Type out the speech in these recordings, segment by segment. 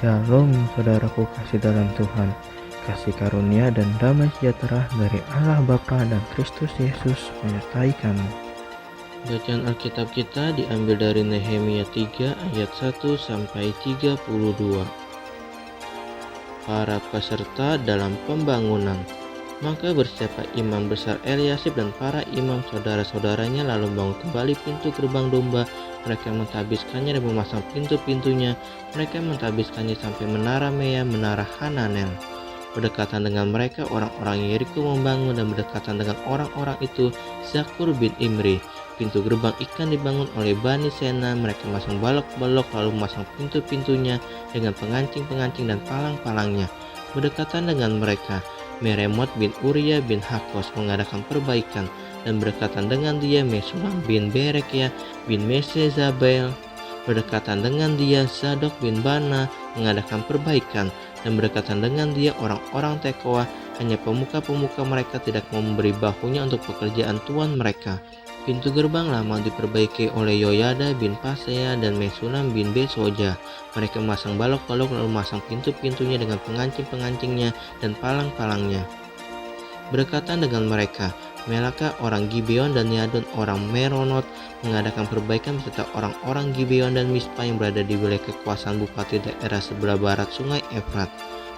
Shalom saudaraku kasih dalam Tuhan, kasih karunia dan damai sejahtera dari Allah Bapa dan Kristus Yesus menyertai kamu. Bacaan Alkitab kita diambil dari Nehemia 3 ayat 1 sampai 32. Para peserta dalam pembangunan. Maka bersiaplah imam besar Eliasib dan para imam saudara-saudaranya lalu membangun kembali pintu gerbang domba. Mereka mentahbiskannya dan memasang pintu-pintunya. Mereka mentahbiskannya sampai menara Mea, menara Hananel. Berdekatan dengan mereka orang-orang Yeriko membangun, dan berdekatan dengan orang-orang itu Zakur bin Imri. Pintu gerbang ikan dibangun oleh Bani Sena. Mereka memasang balok-balok lalu memasang pintu-pintunya dengan pengancing-pengancing dan palang-palangnya. Berdekatan dengan mereka Meremot bin Uria bin Hakos mengadakan perbaikan, dan berdekatan dengan dia Mesulam bin Berekia bin Mesezabel. Berdekatan dengan dia Zadok bin Bana mengadakan perbaikan, dan berdekatan dengan dia orang-orang Tekoa. Hanya pemuka-pemuka mereka tidak mau memberi bahunya untuk pekerjaan tuan mereka. Pintu gerbang lama diperbaiki oleh Yoyada bin Pasea dan Mesulam bin Besoja. Mereka memasang balok-balok lalu memasang pintu-pintunya dengan pengancing-pengancingnya dan palang-palangnya. Berdekatan dengan mereka Melaka orang Gibeon dan Yadon orang Meronot mengadakan perbaikan beserta orang-orang Gibeon dan Mispa yang berada di wilayah kekuasaan bupati daerah sebelah barat sungai Efrat.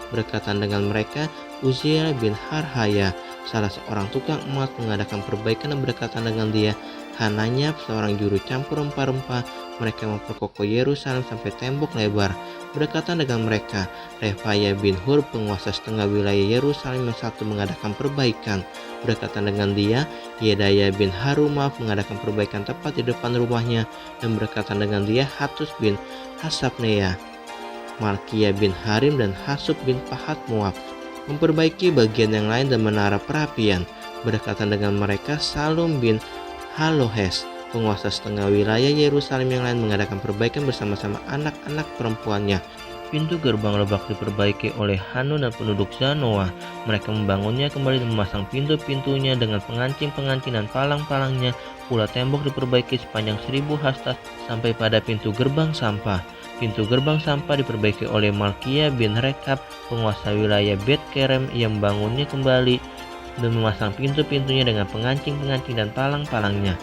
Berdekatan dengan mereka Uziel bin Harhaya, salah seorang tukang emas, mengadakan perbaikan, dan berdekatan dengan dia Hananya, seorang juru campur rempah-rempah. Mereka memperkokoh Yerusalem sampai tembok lebar. Berdekatan dengan mereka Refaya bin Hur, penguasa setengah wilayah Yerusalem yang satu, mengadakan perbaikan. Berdekatan dengan dia Yedaya bin Harumaf mengadakan perbaikan tepat di depan rumahnya, dan berdekatan dengan dia Hatus bin Hasabnea, Malkia bin Harim dan Hasub bin Pahat Moab memperbaiki bagian yang lain dan menara perapian. Berdekatan dengan mereka Salum bin Halohes, penguasa setengah wilayah Yerusalem yang lain, mengadakan perbaikan bersama-sama anak-anak perempuannya. Pintu gerbang lebak diperbaiki oleh Hanun dan penduduk Zanoa. Mereka membangunnya kembali dan memasang pintu-pintunya dengan pengancing-pengancing dan palang-palangnya. Pula tembok diperbaiki sepanjang 1000 hasta sampai pada pintu gerbang sampah. Pintu gerbang sampah diperbaiki oleh Malkia bin Rekab, penguasa wilayah Bet Kerem, yang membangunnya kembali dan memasang pintu-pintunya dengan pengancing-pengancing dan palang-palangnya.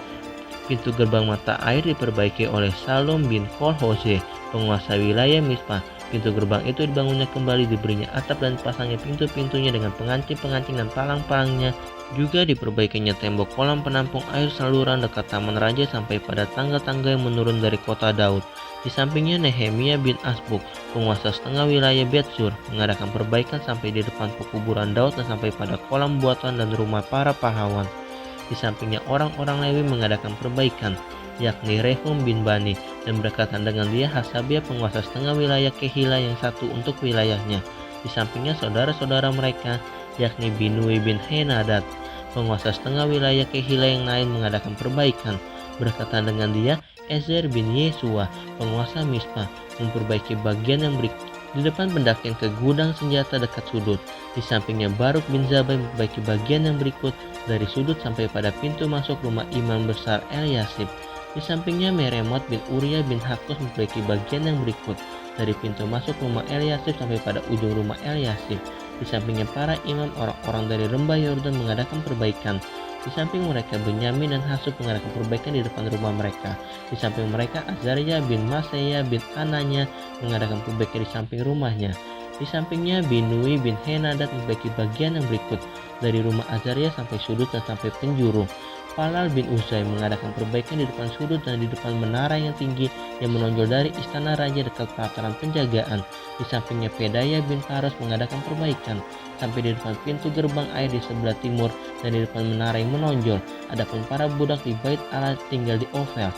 Pintu gerbang mata air diperbaiki oleh Salom bin Kolhose, penguasa wilayah Mispa. Pintu gerbang itu dibangunnya kembali, diberinya atap dan dipasangnya pintu-pintunya dengan pengancing-pengancing dan palang-palangnya. Juga diperbaikinya tembok kolam penampung air saluran dekat taman raja sampai pada tangga-tangga yang menurun dari kota Daud. Di sampingnya Nehemia bin Asbuk, penguasa setengah wilayah Betsur, mengadakan perbaikan sampai di depan pekuburan Daud dan sampai pada kolam buatan dan rumah para pahlawan. Di sampingnya orang-orang Lewi mengadakan perbaikan, yakni Rehum bin Bani, dan berdekatan dengan dia Hasabia, penguasa setengah wilayah Kehila yang satu untuk wilayahnya. Di sampingnya saudara-saudara mereka, yakni Binui bin Henadad, penguasa setengah wilayah Kehila yang lain, mengadakan perbaikan. Berdekatan dengan dia Ezer bin Yesua, penguasa Mispa, memperbaiki bagian yang berikut. Di depan pendakian ke gudang senjata dekat sudut. Di sampingnya Baruk bin Zabai memperbaiki bagian yang berikut dari sudut sampai pada pintu masuk rumah imam besar Eliasib. Di sampingnya Meremot bin Uria bin Hakos memperbaiki bagian yang berikut dari pintu masuk rumah Eliasib sampai pada ujung rumah Eliasib. Di sampingnya para imam orang-orang dari lembah Yordan mengadakan perbaikan. Di samping mereka Benyamin dan Hasub mengadakan perbaikan di depan rumah mereka. Di samping mereka Azaria bin Maseya bin Ananya mengadakan perbaikan di samping rumahnya. Di sampingnya Binui bin Henadad memperbaiki bagian yang berikut dari rumah Azaria sampai sudut dan sampai penjuru. Palal bin Uzai mengadakan perbaikan di depan sudut dan di depan menara yang tinggi yang menonjol dari istana raja dekat pelataran penjagaan. Di sampingnya Pedaya bin Paros mengadakan perbaikan sampai di depan pintu gerbang air di sebelah timur dan di depan menara yang menonjol. Adapun para budak di Bait Allah tinggal di Ofel.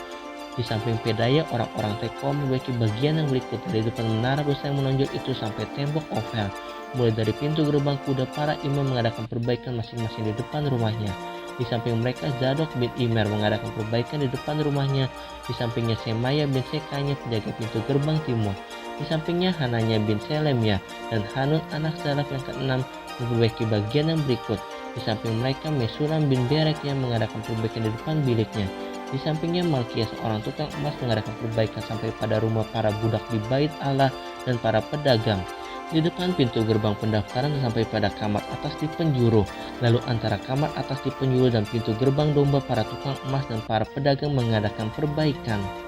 Di samping Pedaya orang-orang Tekoa memperbaiki bagian yang berikut dari depan menara besar yang menonjol itu sampai tembok Ofel. Mulai dari pintu gerbang kuda, para imam mengadakan perbaikan masing-masing di depan rumahnya. Di samping mereka Zadok bin Imer mengadakan perbaikan di depan rumahnya. Di sampingnya Semaya bin Sekanya, penjaga pintu gerbang timur. Di sampingnya Hananya bin Selemya dan Hanun anak Salaf yang keenam memperbaiki bagian yang berikut. Di samping mereka Mesulam bin Berek yang mengadakan perbaikan di depan biliknya. Di sampingnya Malkia seorang tukang emas mengadakan perbaikan sampai pada rumah para budak di bait Allah dan para pedagang. Di depan pintu gerbang pendaftaran sampai pada kamar atas di penjuru. Lalu antara kamar atas di penjuru dan pintu gerbang domba para tukang emas dan para pedagang mengadakan perbaikan.